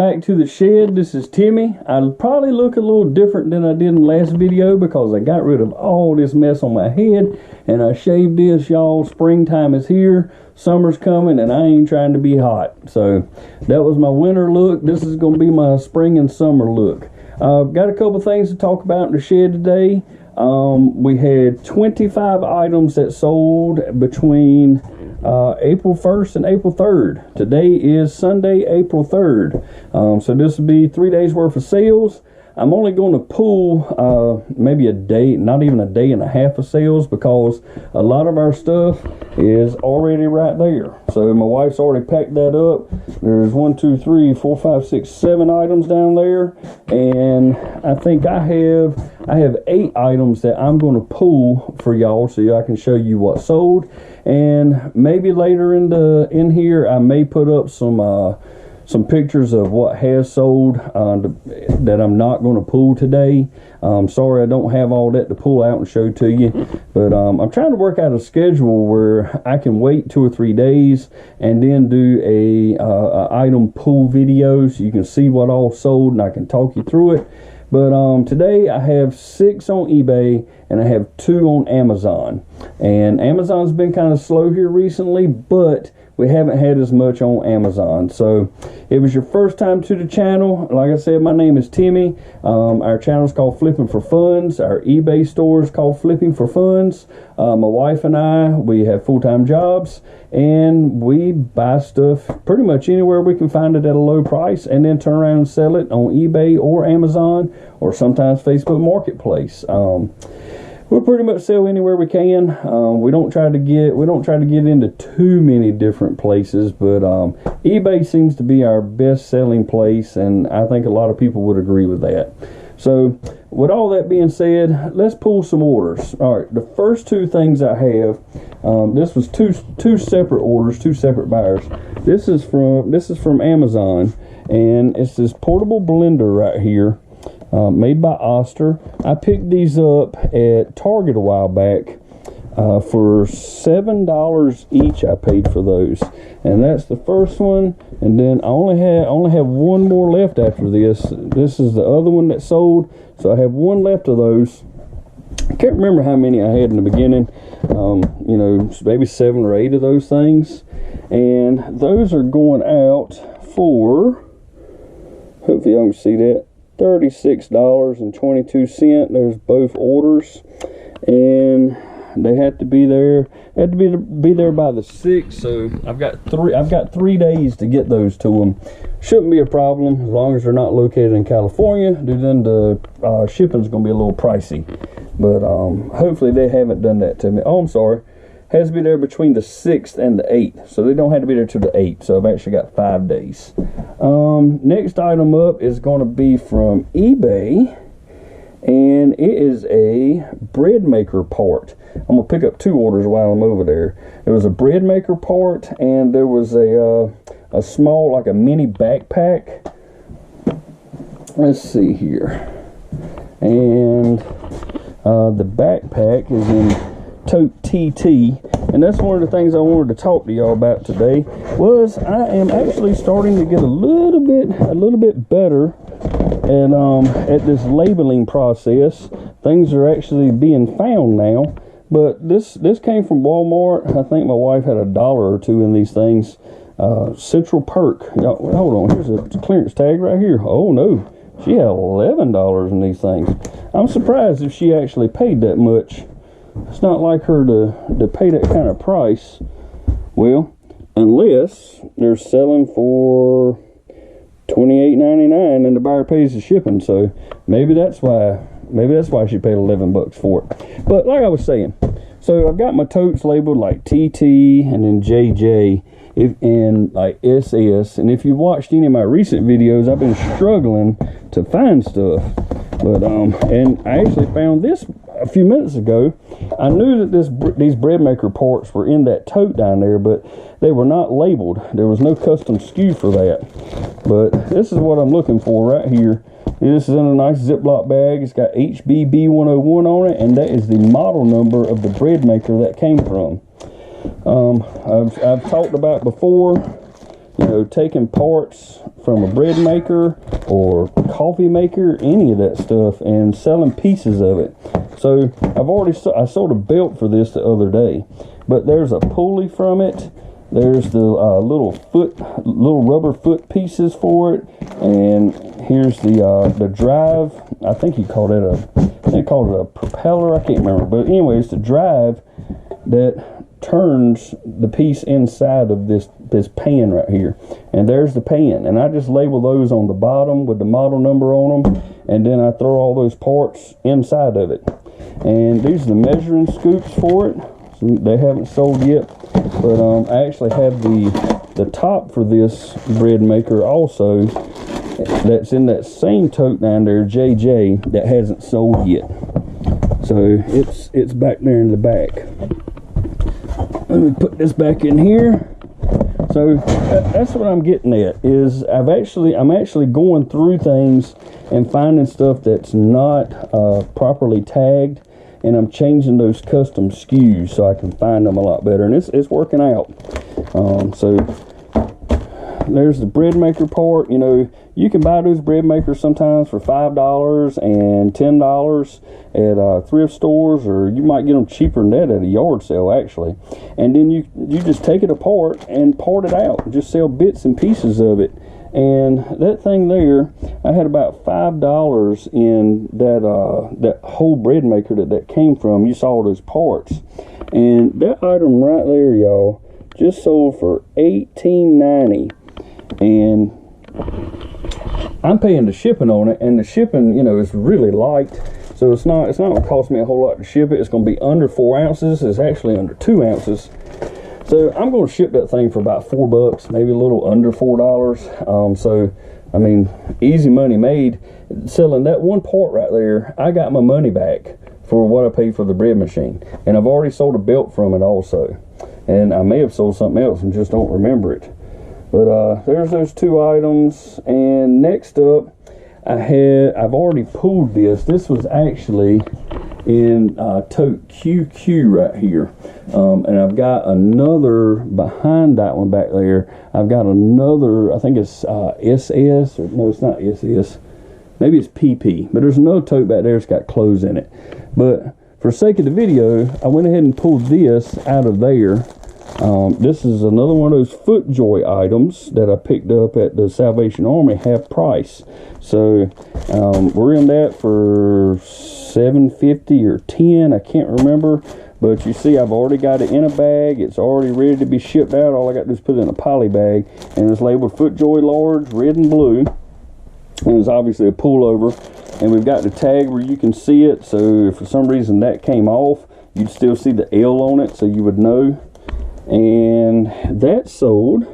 back to the shed. This is Timmy. I probably look a little different than I did in the last video because I got rid of all this mess on my head and I shaved this, y'all. Springtime is here, summer's coming, and I ain't trying to be hot. So that was my winter look. This is going to be my spring and summer look. I've got a couple things to talk about in the shed today. We had 25 items that sold between April 1st and April 3rd. Today is Sunday, April 3rd. So this will be 3 days worth of sales. I'm only going to pull maybe a day, not even a day and a half of sales, because a lot of our stuff is already right there. So my wife's already packed that up. There's 1, 2, 3, 4, 5, 6, 7 items down there, and I think I have 8 items that I'm going to pull for y'all, so I can show you what sold. And maybe later in here I may put up some pictures of what has sold that I'm not going to pull today. Sorry I don't have all that to pull out and show to you, but I'm trying to work out a schedule where I can wait 2 or 3 days and then do a item pull video so you can see what all sold and I can talk you through it. But today I have 6 on eBay and I have 2 on Amazon. And Amazon's been kind of slow here recently, but we haven't had as much on Amazon. So if it was your first time to the channel, like I said, my name is Timmy. Our channel is called Flipping for Funds. Our eBay store is called Flipping for Funds. My wife and I, we have full-time jobs, and we buy stuff pretty much anywhere we can find it at a low price and then turn around and sell it on eBay or Amazon or sometimes Facebook Marketplace. We'll pretty much sell anywhere we can. We don't try to get into too many different places, but eBay seems to be our best selling place, and I think a lot of people would agree with that. So with all that being said, let's pull some orders. All right, the first 2 things I have, this was two separate orders, 2 separate buyers. This is from Amazon, and it's this portable blender right here. Made by Oster. I picked these up at Target a while back for $7 each. I paid for those, and that's the first one. And then I only have 1 more left after this. This is the other one that sold, so I have 1 left of those. I can't remember how many I had in the beginning. You know, maybe 7 or 8 of those things, and those are going out for, hopefully y'all can see that, $36.22. There's both orders, and they had to be there. Be there by the 6th. So I've got 3 days to get those to them. Shouldn't be a problem as long as they're not located in California. Then the shipping's gonna be a little pricey, but hopefully they haven't done that to me. Oh, I'm sorry. Has to be there between the 6th and the 8th, so they don't have to be there till the 8th. So I've actually got 5 days. Next item up is going to be from eBay, and it is a bread maker part. I'm gonna pick up 2 orders while I'm over there. There was a bread maker part, and there was a small, like a mini backpack. Let's see here, and the backpack is in Tote TT, and that's one of the things I wanted to talk to y'all about today. Was I am actually starting to get a little bit better at this labeling process. Things are actually being found now, but this came from Walmart. I think my wife had $1 or 2 in these things. Central Perk. Hold on, here's a clearance tag right here. Oh no, she had $11 in these things. I'm surprised if she actually paid that much. It's not like her to pay that kind of price. Well, unless they're selling for $28.99 and the buyer pays the shipping. So maybe that's why she paid $11 for it. But like I was saying, so I've got my totes labeled like TT and then JJ and like SS. And if you've watched any of my recent videos, I've been struggling to find stuff. But and I actually found this a few minutes ago. I knew that these bread maker parts were in that tote down there, but they were not labeled. There was no custom SKU for that. But this is what I'm looking for right here. This is in a nice Ziploc bag. It's got HBB101 on it, and that is the model number of the bread maker that came from. I've talked about before. you know, taking parts from a bread maker or coffee maker, any of that stuff, and selling pieces of it. So I sold a belt for this the other day, but there's a pulley from it. There's the little rubber foot pieces for it, and here's the drive. I think they called it a propeller. I can't remember, but anyway, it's the drive that turns the piece inside of this pan right here. And there's the pan, and I just label those on the bottom with the model number on them, and then I throw all those parts inside of it. And these are the measuring scoops for it. So they haven't sold yet, but I actually have the top for this bread maker also, that's in that same tote down there, JJ, that hasn't sold yet. So it's back there in the back. Let me put this back in here. So that's what I'm getting at, is I'm actually going through things and finding stuff that's not properly tagged, and I'm changing those custom SKUs so I can find them a lot better, and it's working out. So there's the bread maker part. You know, you can buy those bread makers sometimes for $5 and $10 at thrift stores, or you might get them cheaper than that at a yard sale actually. And then you just take it apart and part it out, just sell bits and pieces of it. And that thing there, I had about $5 in that whole bread maker that came from. You saw those parts, and that item right there, y'all, just sold for $18.90, and I'm paying the shipping on it, and the shipping, you know, is really light, so it's not gonna cost me a whole lot to ship it. It's gonna be under 4 ounces. It's actually under 2 ounces. So I'm going to ship that thing for about $4, maybe a little under $4. So, I mean, easy money made. Selling that one part right there, I got my money back for what I paid for the bread machine. And I've already sold a belt from it also. And I may have sold something else and just don't remember it. But there's those two items. And next up, I've already pulled this. This was actually in tote QQ right here, and I've got another behind that one back there. I've got another, I think it's SS, or no, it's not SS, maybe it's PP, but there's another tote back there that's got clothes in it. But for sake of the video, I went ahead and pulled this out of there. This is another one of those FootJoy items that I picked up at the Salvation Army half price. So we're in that for $7.50 or $10, I can't remember. But you see, I've already got it in a bag. It's already ready to be shipped out. All I got to do is put it in a poly bag, and it's labeled FootJoy large, red and blue. And it's obviously a pullover. And we've got the tag where you can see it. So if for some reason that came off, you'd still see the L on it, so you would know. And that sold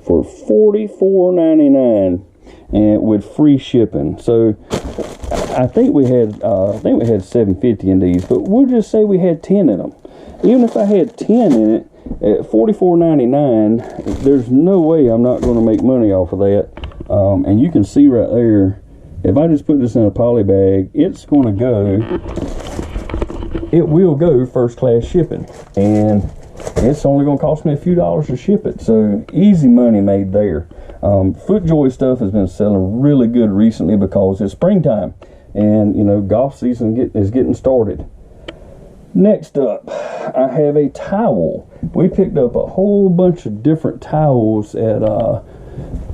for $44.99 and with free shipping. So I think we had $7.50 in these, but we'll just say we had 10 in them. Even if I had 10 in it at $44.99, there's no way I'm not going to make money off of that. And you can see right there, if I just put this in a poly bag, it will go first class shipping, and it's only going to cost me a few dollars to ship it. So easy money made there. FootJoy stuff has been selling really good recently because it's springtime, and you know, golf season is getting started. Next up, I have a towel. We picked up a whole bunch of different towels at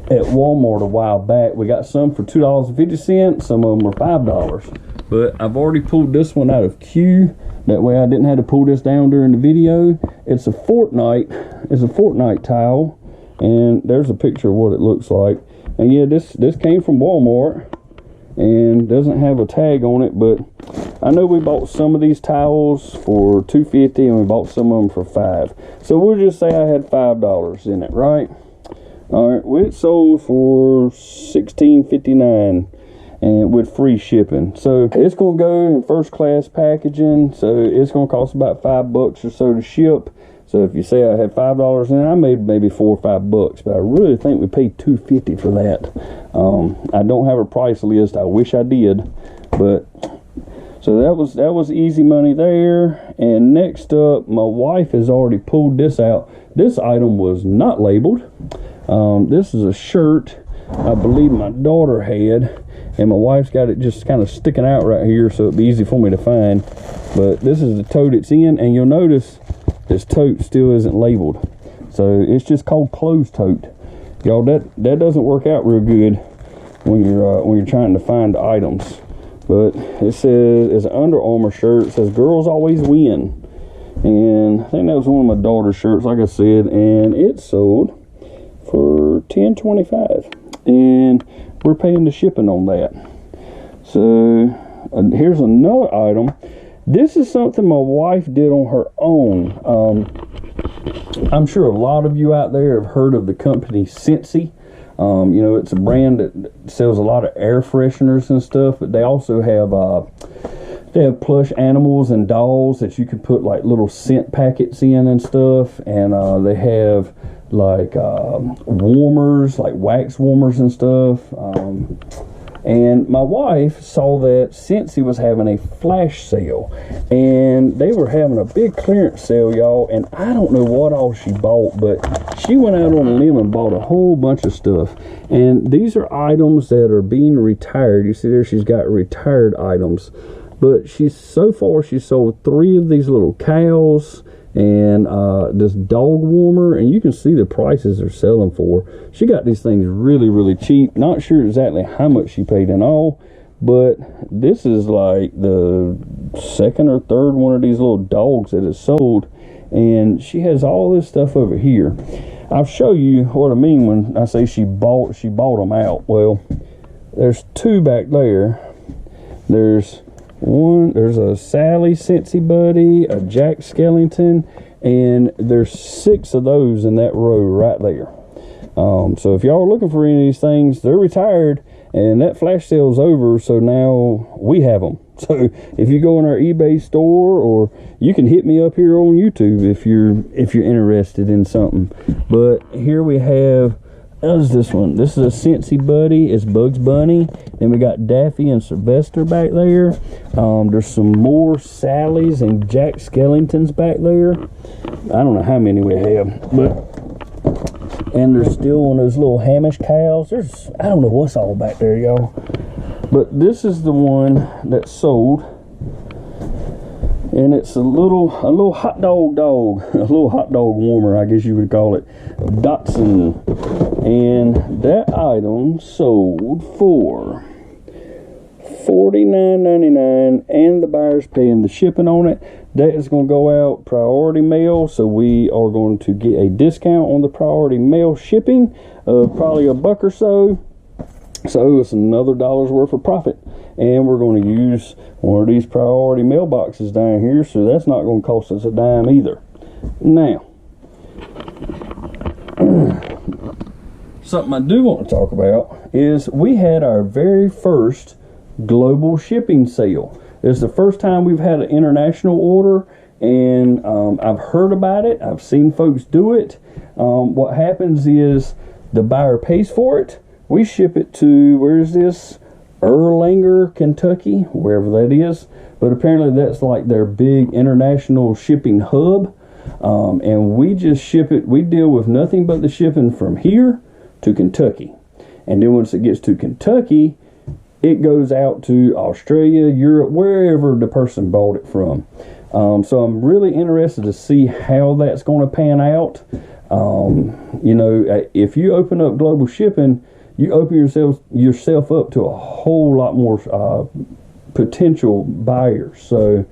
Walmart a while back. We got some for $2.50, some of them are $5. But I've already pulled this one out of Q. That way I didn't have to pull this down during the video. It's a Fortnite towel, and there's a picture of what it looks like. And yeah, this came from Walmart and doesn't have a tag on it, but I know we bought some of these towels for $2.50 and we bought some of them for $5. So we'll just say I had $5 in it, right? All right, well, it sold for $16.59. and with free shipping. So it's going to go in first class packaging, so it's going to cost about $5 or so to ship. So if you say I had $5 in it, I made maybe $4 or $5, but I really think we paid $2.50 for that. I don't have a price list. I wish I did, but so that was easy money there. And next up, my wife has already pulled this out. This item was not labeled. This is a shirt I believe my daughter had, and my wife's got it just kind of sticking out right here, so it'd be easy for me to find. But this is the tote it's in, and you'll notice this tote still isn't labeled, so it's just called closed tote. Y'all, that doesn't work out real good when you're trying to find items. But it says it's an Under Armour shirt. It says girls always win, and I think that was one of my daughter's shirts, like I said, and it sold for $10.25, and we're paying the shipping on that. So here's another item. This is something my wife did on her own. I'm sure a lot of you out there have heard of the company Scentsy. You know, it's a brand that sells a lot of air fresheners and stuff, but they also have plush animals and dolls that you can put like little scent packets in and stuff, and they have like warmers, like wax warmers and stuff. And my wife saw that Scentsy was having a flash sale, and they were having a big clearance sale, y'all, and I don't know what all she bought, but she went out on a limb and bought a whole bunch of stuff. And these are items that are being retired. You see there, she's got retired items, but so far she sold 3 of these little cows and this dog warmer, and you can see the prices they're selling for. She got these things really, really cheap. Not sure exactly how much she paid in all, but this is like the 2nd or 3rd one of these little dogs that is sold, and she has all this stuff over here. I'll show you what I mean when I say she bought them out. Well, there's 2 back there. There's a Sally Scentsy Buddy, a Jack Skellington, and there's 6 of those in that row right there. So if y'all are looking for any of these things, they're retired, and that flash sale's over, so now we have them. So if you go in our eBay store, or you can hit me up here on YouTube if you're interested in something. But here we have, how's this one? This is a Scentsy Buddy. It's Bugs Bunny. Then we got Daffy and Sylvester back there. There's some more Sallys and Jack Skellingtons back there. I don't know how many we have, and there's still one of those little Hamish cows. I don't know what's all back there, y'all. But this is the one that sold, and it's a little hot dog, a little hot dog warmer, I guess you would call it, Dotson. And that item sold for $49.99, and the buyer's paying the shipping on it. That is going to go out priority mail, so we are going to get a discount on the priority mail shipping of probably $1 or so. So it's another $1 worth of profit, and we're going to use one of these priority mailboxes down here, so that's not going to cost us a dime either. Now, something I do want to talk about is we had our very first global shipping sale. It's the first time we've had an international order, and I've heard about it. I've seen folks do it. What happens is the buyer pays for it. We ship it to, where is this? Erlanger, Kentucky, wherever that is. But apparently that's like their big international shipping hub. And we just ship it. We deal with nothing but the shipping from here to Kentucky. And then once it gets to Kentucky, it goes out to Australia, Europe, wherever the person bought it from. So I'm really interested to see how that's going to pan out. You know, if you open up global shipping, you open yourself up to a whole lot more potential buyers. So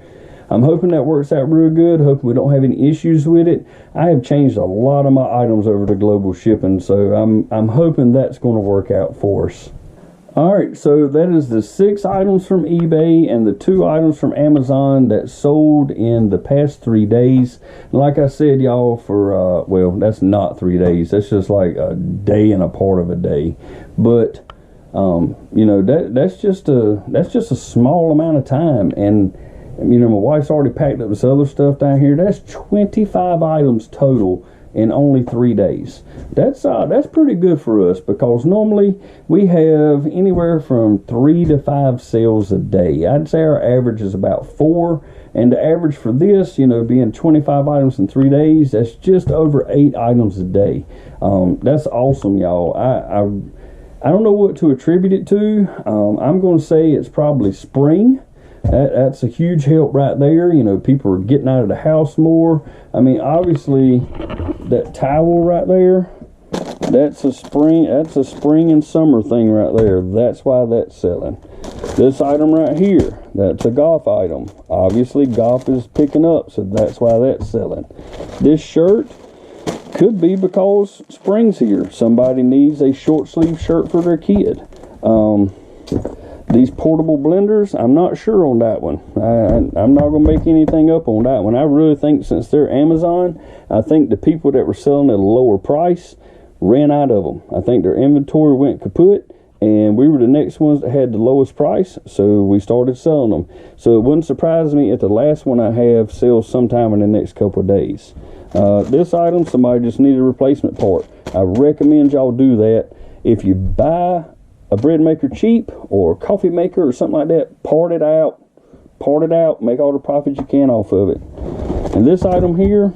I'm hoping that works out real good. Hoping we don't have any issues with it. I have changed a lot of my items over to global shipping, so I'm hoping that's going to work out for us. Alright, so that is the 6 items from eBay and the 2 items from Amazon that sold in the past 3 days. Like I said, y'all, for, well, that's not 3 days. That's just like a day and a part of a day. But, you know, that's just a small amount of time. And, you know, my wife's already packed up this other stuff down here. That's 25 items total in only 3 days. That's pretty good for us, because normally we have anywhere from 3 to 5 sales a day. I'd say our average is about 4, and the average for this, you know, being 25 items in 3 days, that's just over 8 items a day. That's awesome, y'all. I don't know what to attribute it to. I'm going to say it's probably spring. That's a huge help right there. You know, people are getting out of the house more. I mean, obviously, that towel right there, that's a spring and summer thing right there. That's why that's selling. This item right here, that's a golf item. Obviously, golf is picking up, so that's why that's selling. This shirt could be because spring's here. Somebody needs a short sleeve shirt for their kid. These portable blenders, I'm not sure on that one. I'm not going to make anything up on that one. I really think since they're Amazon, I think the people that were selling at a lower price ran out of them. I think their inventory went kaput, and we were the next ones that had the lowest price, so we started selling them. So it wouldn't surprise me if the last one I have sells sometime in the next couple of days. This item, somebody just needed a replacement part. I recommend y'all do that. If you buy a bread maker cheap, or a coffee maker or something like that, part it out, make all the profit you can off of it. And this item here,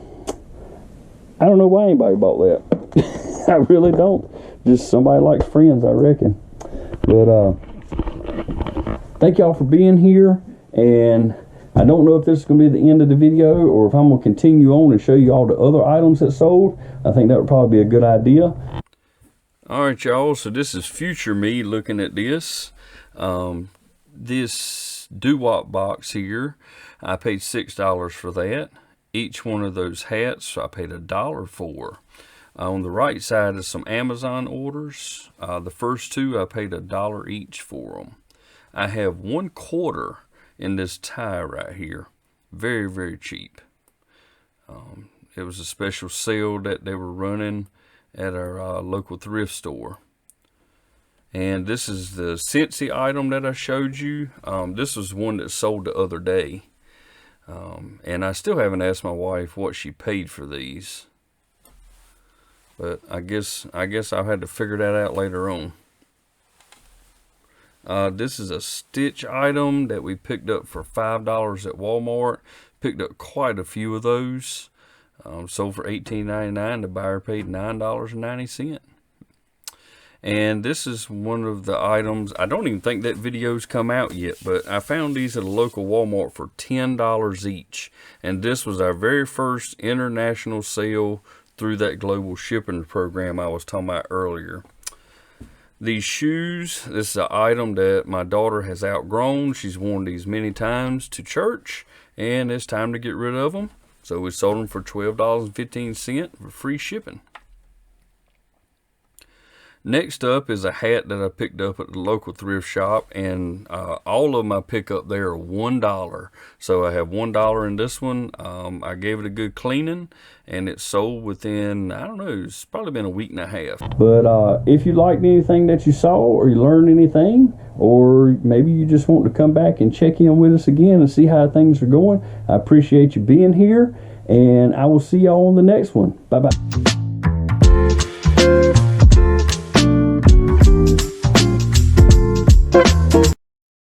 I don't know why anybody bought that. I really don't. Just somebody likes friends, I reckon. But thank y'all for being here, and I don't know if this is going to be the end of the video or if I'm going to continue on and show you all the other items that sold. I think that would probably be a good idea. Alright, y'all, so this is future me looking at this. This doo-wop box here, I paid $6 for that. Each one of those hats I paid $1 for. On the right side is some Amazon orders. The first two I paid $1 each for them. I have 1/4 in this tie right here. Very, very cheap. It was a special sale that they were running at our local thrift store. And this is the Scentsy item that I showed you. This was one that sold the other day. And I still haven't asked my wife what she paid for these. But I guess I'll have to figure that out later on. This is a Stitch item that we picked up for $5 at Walmart. Picked up quite a few of those. Sold for $18.99. The buyer paid $9.90. And this is one of the items, I don't even think that video's come out yet, but I found these at a local Walmart for $10 each. And this was our very first international sale through that global shipping program I was talking about earlier. These shoes, this is an item that my daughter has outgrown. She's worn these many times to church, and it's time to get rid of them. So we sold them for $12.15 for free shipping. Next up is a hat that I picked up at the local thrift shop, and all of them I pick up there are $1. So I have $1 in this one. I gave it a good cleaning, and it sold within, I don't know, it's probably been a week and a half. But if you liked anything that you saw, or you learned anything, or maybe you just want to come back and check in with us again and see how things are going, I appreciate you being here, and I will see y'all on the next one. Bye-bye.